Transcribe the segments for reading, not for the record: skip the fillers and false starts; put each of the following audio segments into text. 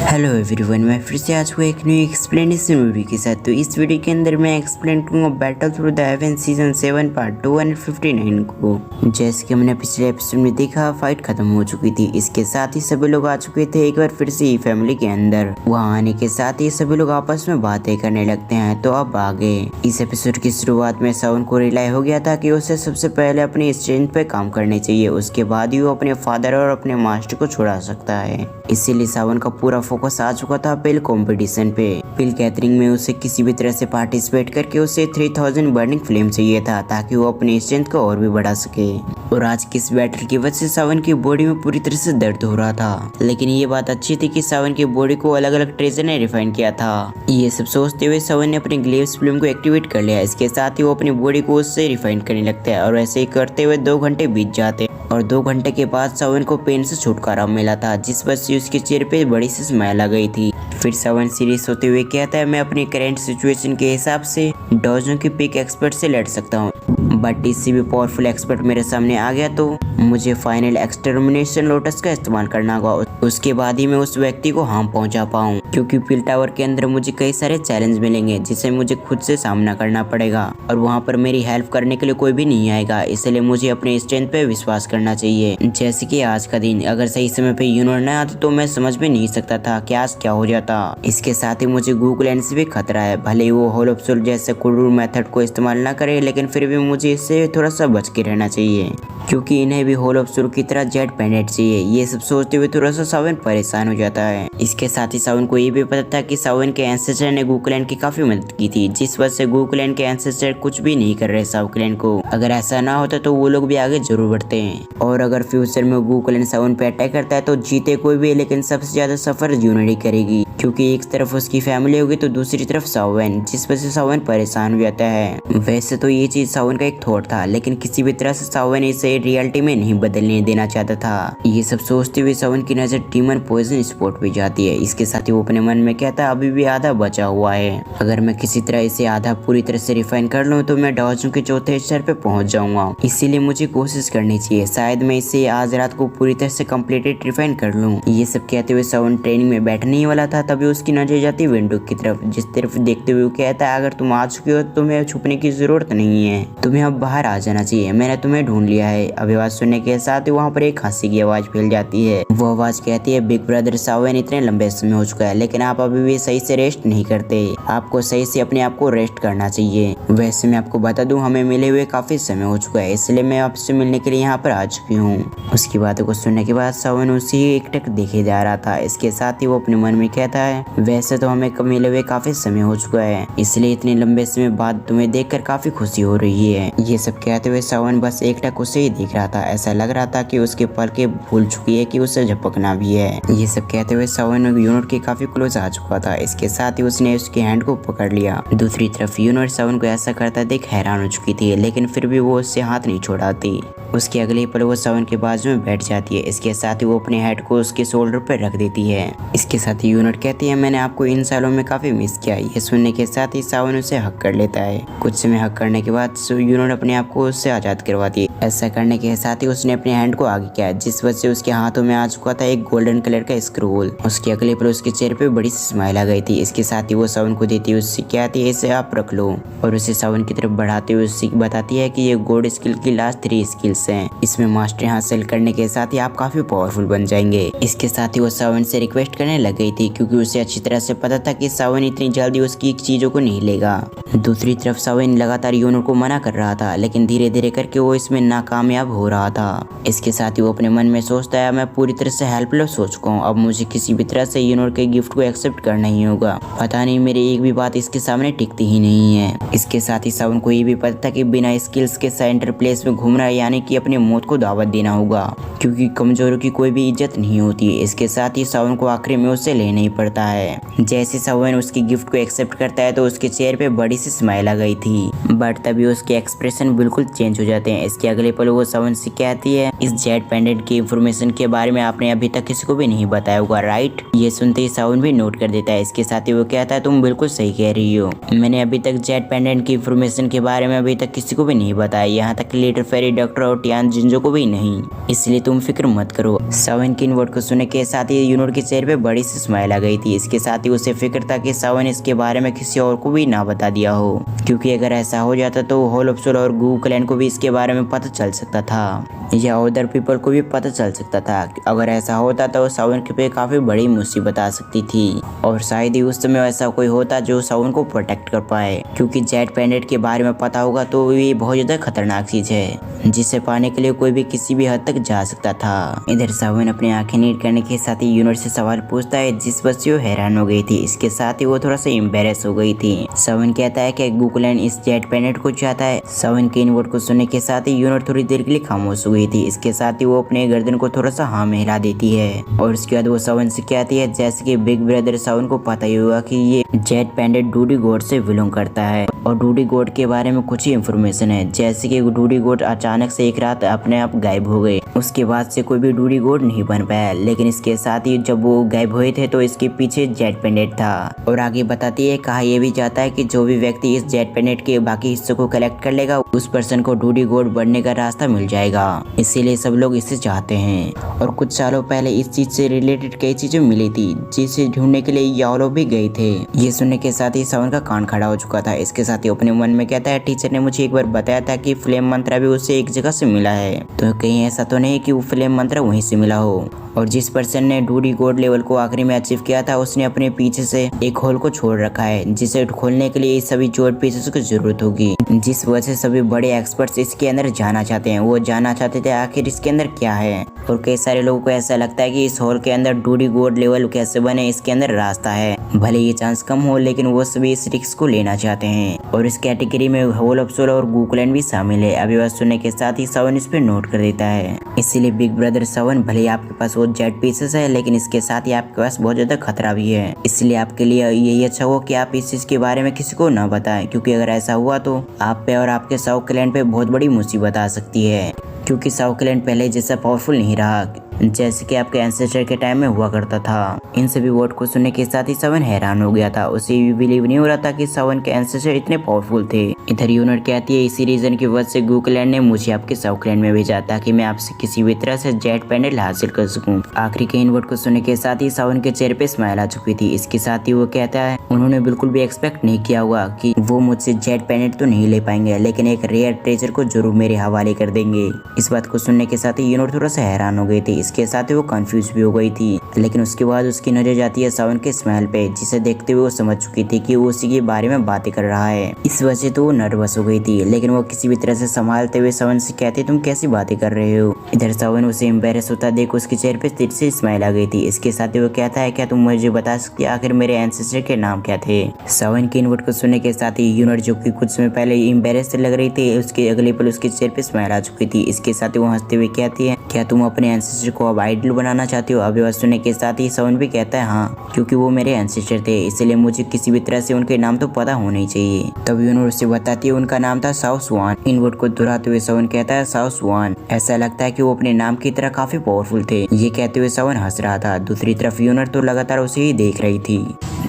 Hello everyone, मैं फिर से आज हुआ एक न्यू एक्सप्लेनेशन वीडियो के साथ। तो इस वीडियो के अंदर मैं एक्सप्लेन करूंगा battle through the haven season 7 part 259 को। जैसे कि हमने पिछले एपिसोड में देखा, फाइट खत्म हो चुकी थी। इसके साथ ही सभी लोग आ चुके थे एक बार फिर से ई फैमिली के अंदर। वहाँ आने के साथ ही सभी लोग आपस में बातें करने लगते हैं। तो अब आगे इस एपिसोड की शुरुआत में सावन को रियलाइज हो गया था कि उसे सबसे पहले अपनी स्ट्रेंथ पे काम करने चाहिए, उसके बाद ही वो अपने फादर और अपने मास्टर को छुड़ा सकता है। इसीलिए सावन का पूरा फोकस आ चुका था पिल कंपटीशन पे। पिल कैथरिंग में उसे किसी भी तरह से पार्टिसिपेट करके उसे 3000 बर्निंग फ्लेम चाहिए था ताकि वो अपनी स्ट्रेंथ को और भी बढ़ा सके। और आज की इस बैटल की वजह से सावन की बॉडी में पूरी तरह से दर्द हो रहा था। लेकिन ये बात अच्छी थी कि सावन की बॉडी को अलग अलग ट्रेजर ने रिफाइन किया था। ये सब सोचते हुए सावन ने अपने ग्लेव्स फ्लेम को एक्टिवेट कर लिया। इसके साथ ही वो अपनी बॉडी को उससे रिफाइन करने लगता है और ऐसे ही करते हुए 2 घंटे बीत जाते और 2 घंटे के बाद सावन को पेन से छुटकारा मिला था, जिस वजह से उसके चेहरे पे बड़ी सी स्माइल आ गई थी। फिर सावन सीरियस होते हुए कहता है, मैं अपनी करंट सिचुएशन के हिसाब से डॉजों की पिक एक्सपर्ट से लड़ सकता हूँ, बट इससे भी पावरफुल एक्सपर्ट मेरे सामने आ गया तो मुझे फाइनल एक्सटर्मिनेशन लोटस का इस्तेमाल करना होगा। उसके बाद ही मैं उस व्यक्ति को हार्म पहुंचा पाऊँ, क्योंकि पिल टावर के अंदर मुझे कई सारे चैलेंज मिलेंगे जिसे मुझे खुद से सामना करना पड़ेगा और वहाँ पर मेरी हेल्प करने के लिए कोई भी नहीं आएगा। इसलिए मुझे अपने स्ट्रेंथ पे विश्वास करना चाहिए। जैसे कि आज का दिन अगर सही समय पे यूनिट न आते तो मैं समझ में नहीं सकता था कि आज क्या हो जाता। इसके साथ ही मुझे गूगल लेंस से भी खतरा है। भले ही वो होल ऑफ सोल जैसे क्रूर मेथड को इस्तेमाल न करे, लेकिन फिर भी मुझे इससे थोड़ा सा बच के रहना चाहिए, क्योंकि इन्हें भी होल ऑफ सोल की तरह जेट पेंडेंट चाहिए। ये सब सोचते हुए थोड़ा सा सावन परेशान हो जाता है। इसके साथ ही सावन को ये भी पता था कि सावन के एंसेस्टर ने गूकुलैंड की काफी मदद की थी, जिस वजह से गूकुलैंड के एंसेस्टर कुछ भी नहीं कर रहे सावनलैंड को। अगर ऐसा ना होता तो वो लोग भी आगे जरूर बढ़ते हैं। और अगर फ्यूचर में गूकुलैंड सावन पे अटैक करता है तो जीते कोई भी, लेकिन सबसे ज्यादा सफर यूनिटी करेगी, क्योंकि एक तरफ उसकी फैमिली होगी तो दूसरी तरफ सावन, जिस वजह से सावन परेशान हो जाता है। वैसे तो ये चीज सावन का एक थॉट था, लेकिन किसी भी तरह से सावन इसे रियलिटी में नहीं बदलने देना चाहता था। ये सब सोचते हुए सावन की नजर डीमन पॉइजन स्पॉट पे जाती है। इसके साथ ही वो अपने मन में कहता है, अभी भी आधा बचा हुआ है। अगर मैं किसी तरह इसे आधा पूरी तरह से रिफाइन कर लूँ तो मैं डॉजों के चौथे स्तर पे पहुंच जाऊंगा। इसीलिए मुझे कोशिश करनी चाहिए, शायद मैं इसे आज रात को पूरी तरह से कम्प्लीटेड रिफाइन कर लूँ। ये सब कहते हुए सावन ट्रेनिंग में बैठने ही वाला था, तभी उसकी नजर जाती विंडो की तरफ, जिस तरफ देखते हुए वो कहता है, अगर तुम आ चुके हो तो तुम्हें छुपने की जरूरत नहीं है, तुम्हें अब बाहर आ जाना चाहिए, मैंने तुम्हें ढूंढ लिया है। अब आवाज सुनने के साथ ही वहाँ पर एक हंसी की आवाज फैल जाती है। वो आवाज कहती है, बिग ब्रदर सावन इतने लंबे समय हो चुका है, लेकिन आप अभी भी सही से रेस्ट नहीं करते, आपको सही से अपने आप को रेस्ट करना चाहिए। वैसे मैं आपको बता दूं, हमें मिले हुए काफी समय हो चुका है, इसलिए मैं आपसे मिलने के लिए यहाँ पर आ चुकी हूँ। उसकी बातों को सुनने के बाद सावन उसी एकटक देखे जा रहा था। इसके साथ ही वो अपने मन में कहता है, वैसे तो हमें मिले हुए काफी समय हो चुका है, इसलिए इतने लंबे समय बाद तुम्हें देखकर काफी खुशी हो रही है। ये सब कहते हुए सावन बस एकटक उसे ही देख रहा था। ऐसा लग रहा था कि उसके पलकें भूल चुकी है कि उसे झपकना भी है। ये सब कहते हुए सावन यूनिट के काफी क्लोज आ चुका था। इसके साथ ही उसने उसके हैंड को पकड़ लिया। दूसरी तरफ यूनिट सावन को ऐसा करता देख हैरान हो चुकी थी, लेकिन फिर भी वो उससे हाथ नहीं छोड़ाती। उसके अगले पल वो सावन के बाजू में बैठ जाती है। इसके साथ ही वो अपने हेड को उसके शोल्डर पर रख देती है। इसके साथ ही यूनिट कहती है, मैंने आपको इन सालों में काफी मिस किया। ये सुनने के साथ ही सावन उसे हक कर लेता है। कुछ समय हक करने के बाद यूनिट अपने आप को उससे आजाद करवाती है। ऐसा करने के साथ ही उसने अपने हैंड को आगे किया, जिस वजह से उसके हाथों में आ चुका था एक गोल्डन कलर का स्क्रोल। उसके अगले पल उसके चेहरे पे बड़ी सी स्माइल आ गई थी। इसके साथ ही वो सावन को देती है, उससे कहती है, इसे आप रख लो, और उसे सावन की तरफ बढ़ाते हुए उससे बताती है कि ये गॉड स्किल की लास्ट 3 स्किल्स हैं। इसमें मास्टर हासिल करने के साथ ही आप काफी पावरफुल बन जाएंगे। इसके साथ ही वो सावन से रिक्वेस्ट करने लग गई थी, क्योंकि उसे अच्छी तरह से पता था कि सावन इतनी जल्दी उसकी चीजों को नहीं लेगा। दूसरी तरफ सावन लगातार यूनिट को मना कर रहा था, लेकिन धीरे धीरे करके वो इसमें नाकामयाब हो रहा था। इसके साथ ही वो अपने मन में सोचता है, मैं पूरी तरह से हेल्पलेस हो चुका हूँ, अब मुझे किसी भी तरह से यूनिट के गिफ्ट को एक्सेप्ट करना ही होगा। पता नहीं मेरी एक भी बात इसके सामने टिकती ही नहीं है। इसके साथ ही सावन को ये भी पता था कि बिना स्किल्स के सेंटर प्लेस में घूमना यानी कि अपनी मौत को दावत देना होगा, क्योंकि कमजोरों की कोई भी इज्जत नहीं होती। इसके साथ ही सावन को आखिरी में उसे लेना ही पड़ता है। जैसे सावन उसकी गिफ्ट को एक्सेप्ट करता है तो उसके चेहरे पे बड़ी सी स्माइल आ गई थी, बट तभी उसके एक्सप्रेशन एक्सप्रेशन बिल्कुल चेंज हो जाते हैं। इसके अगले पल वो सावन से कहती है, इस जेट पेंडेंट की इंफॉर्मेशन के बारे में आपने अभी तक किसी को भी नहीं बताया होगा, राइट? ये सुनते ही सावन भी नोट कर देता है। इसके साथ ही वो कहता है, तुम बिल्कुल सही कह रही हो, मैंने अभी तक जेट पेंडेंट की इंफॉर्मेशन के बारे में अभी तक किसी को भी नहीं बताया, यहाँ तक लीडर फेरी, डॉक्टर और टियान जिंजो को भी नहीं, इसलिए तुम फिक्र मत करो। सावन की इन वर्ड को सुनने के साथ ही यूनोर के चेहरे पे बड़ी सी स्माइल आ गई थी। इसके साथ ही उसे फिक्र था कि सावन इसके बारे में किसी और को भी ना बता दिया हो, क्योंकि अगर ऐसा हो जाता तो होल ऑफ सोल और गू क्लैन को भी इसके बारे में पता चल सकता था, या अदर पीपल को भी पता चल सकता था। अगर ऐसा होता तो सावन के पे काफी बड़ी मुसीबत आ सकती थी, और शायद ही उस समय ऐसा कोई होता जो सावन को प्रोटेक्ट कर पाए, क्योंकि जेट पेंडेंट के बारे में पता होगा तो ये बहुत ज्यादा खतरनाक चीज है, जिसे पाने के लिए कोई भी किसी भी हद तक जा सकता था। इधर सावन अपनी आंखें नीट करने के साथ ही यूनिवर्स से सवाल पूछता है, जिस वजह से वो हैरान हो गई थी। इसके साथ ही वो थोड़ा सा एम्बेरस हो गई थी। सावन कहता है कि गूकुलैंड इस जेट पेंडेंट को चाहता है। सावन के इन वर्ड को सुनने के साथ ही यूनिवर्स थोड़ी देर के लिए खामोश हो गई थी। इसके साथ ही वो अपने गर्दन को थोड़ा सा हाँ में हिला देती है, और उसके बाद वो सावन से कहती है, जैसे कि बिग ब्रदर सावन को पता ही होगा कि ये जेट पेंडेंट डूडी गोड से बिलोंग करता है, और डूडी गोड के बारे में कुछ ही इंफॉर्मेशन है, जैसे कि डूडी गोड अचानक से एक रात अपने आप गायब हो गए। उसके बाद से कोई भी डूडी गोड नहीं बन पाया, लेकिन इसके साथ ही जब वो गायब हुए थे तो इसके पीछे जेट पेंडेंट था। और आगे बताती है, कहा यह भी जाता है कि जो भी व्यक्ति इस जेट पेंडेंट के बाकी हिस्सों को कलेक्ट कर लेगा उस पर्सन को डूडी गोड बनने का रास्ता मिल जाएगा, इसीलिए सब लोग इसे चाहते हैं। और कुछ सालों पहले इस चीज से रिलेटेड कई चीजें मिली थी, जिसे ढूंढने के लिए याओलो भी गए थे। ये सुनने के साथ ही सावन का कान खड़ा हो चुका था। इसके साथ ही अपने मन में कहता है, टीचर ने मुझे एक बार बताया था कि फ्लेम मंत्र भी उसे एक जगह से मिला है, तो कहीं ऐसा तो नहीं कि वो फ्लेम मंत्र वहीं से मिला हो। और जिस पर्सन ने डूडी गोड लेवल को आखिरी में अचीव किया था उसने अपने पीछे से एक होल को छोड़ रखा है, जिसे खोलने के लिए सभी जोड़ पीसेस की जरूरत होगी, जिस वजह से सभी बड़े एक्सपर्ट्स इसके अंदर जाना चाहते हैं। वो जाना चाहते थे आखिर इसके अंदर क्या है, और कई सारे लोगों को ऐसा लगता है कि इस होल के अंदर डूडी गोड लेवल कैसे बने इसके अंदर रास्ता है। भले ये चांस कम हो, लेकिन वो सभी इस रिस्क को लेना चाहते हैं, और इस कैटेगरी में होल ऑफ सोल और गूकुलैंड भी शामिल है। अभी बात सुनने के साथ ही सावन इस पे नोट कर देता है। इसीलिए बिग ब्रदर सावन, भले ही आपके पास वो जेट पीसेस है, लेकिन इसके साथ ही आपके पास बहुत ज्यादा खतरा भी है, इसलिए आपके लिए यही अच्छा हो कि आप इस चीज के बारे में किसी को ना बताएं, क्योंकि अगर ऐसा हुआ तो आप पे और आपके साउथ क्लैन पे बहुत बड़ी मुसीबत आ सकती है, क्योंकि साउथ क्लैन पहले जैसा पावरफुल नहीं रहा जैसे कि आपके एंसेस्टर के टाइम में हुआ करता था। इन सभी वर्ड को सुनने के साथ ही सावन हैरान हो गया था। उसे भी बिलीव नहीं हो रहा था कि सावन के एंसेस्टर इतने पावरफुल थे। इधर यूनिट कहती है, इसी रीजन की वजह से गूकुलैंड ने मुझे आपके साउथ क्लैन में भेजा ताकि मैं आपसे किसी भी तरह से जेट पेंडेंट हासिल कर सकूं। आखिरी के इन वर्ड को सुनने के साथ ही सावन के चेहरे पे स्माइल आ चुकी थी। इसके साथ ही वो कहता है, उन्होंने बिल्कुल भी एक्सपेक्ट नहीं किया होगा कि वो मुझसे जेट पेंडेंट तो नहीं ले पाएंगे, लेकिन एक रेयर ट्रेजर को जरूर मेरे हवाले कर देंगे। इस बात को सुनने के साथ ही यूनिट थोड़ा सा हैरान हो गई थी। इसके साथ ही वो कंफ्यूज भी हो गई थी, लेकिन उसके बाद उसकी नजर जाती है सावन के स्माइल पे, जिसे देखते हुए वो समझ चुकी थी कि वो उसी के बारे में बातें कर रहा है। इस वजह से तो वो नर्वस हो गई थी, लेकिन वो किसी भी तरह से संभालते हुए सावन से कहती, तुम कैसी बातें कर रहे हो। इधर सावन उसे एम्बेरस होता देख उसके चेहरे पे फिर से स्माइल आ गई थी। इसके साथ ही वो कहता है, क्या तुम मुझे बता सकती है आखिर मेरे एंसेस्टर के नाम क्या थे। सावन के इन वर्ड को सुनने के साथ ही यूनिट, जो कि कुछ समय पहले एम्बेरस से लग रही थी, उसके अगले पल उसके चेहरे पे स्माइल आ चुकी थी। इसके साथ ही वो हंसते हुए कहती है, क्या तुम अपने एंसेस्टर को अब आइडल बनाना चाहती हो। अभी बात सुनने के साथ ही सावन भी कहता है, हाँ, क्योंकि वो मेरे एंसेस्टर थे, इसलिए मुझे किसी भी तरह से उनके नाम तो पता होने चाहिए। तब यूनिट उससे बताती है उनका नाम था साओ स्वान। इन वर्ड को दोहराते हुए सावन कहता है, साओ स्वान। ऐसा लगता है कि वो अपने नाम की तरह काफी पावरफुल थे। ये कहते हुए सावन हंस रहा था। दूसरी तरफ यूनिट तो लगातार उसे ही देख रही थी।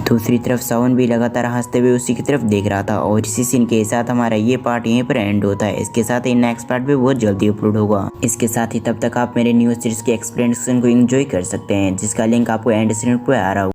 दूसरी तरफ सावन भी लगातार हंसते हुए उसी की तरफ देख रहा था। और इसी सीन के साथ हमारा ये पार्ट यहीं पर एंड होता है। इसके साथ ही नेक्स्ट पार्ट भी बहुत जल्दी अपलोड होगा। इसके साथ ही तब तक आप मेरे न्यू सीरीज के एक्सप्लेनेशन को एंजॉय कर सकते हैं, जिसका लिंक आपको एंड स्क्रीन पर आ रहा होगा।